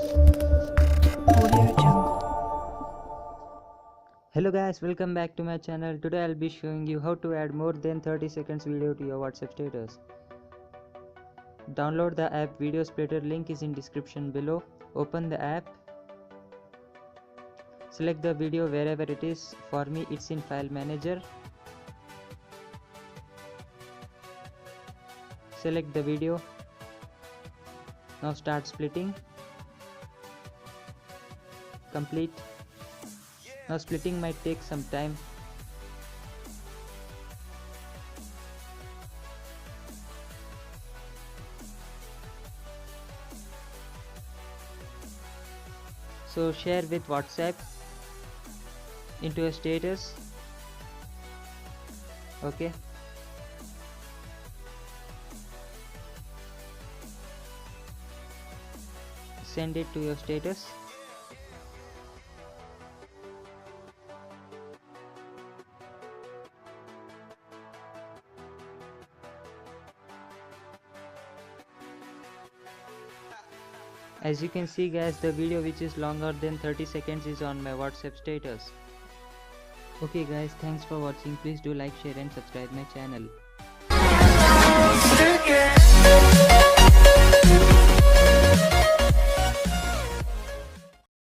Audio Jungle. Hello guys, welcome back to my channel. Today I'll be showing you how to add more than 30 seconds video to your WhatsApp status. Download the app Video Splitter, link is in description below. Open the app. Select the video wherever it is. For me it's in File Manager. Select the video. Now start splitting. Complete. Now splitting might take some time. So share with WhatsApp into a status. Okay. Send it to your status. As you can see guys, the video which is longer than 30 seconds is on my WhatsApp status. Okay guys, thanks for watching. Please do like, share and subscribe my channel.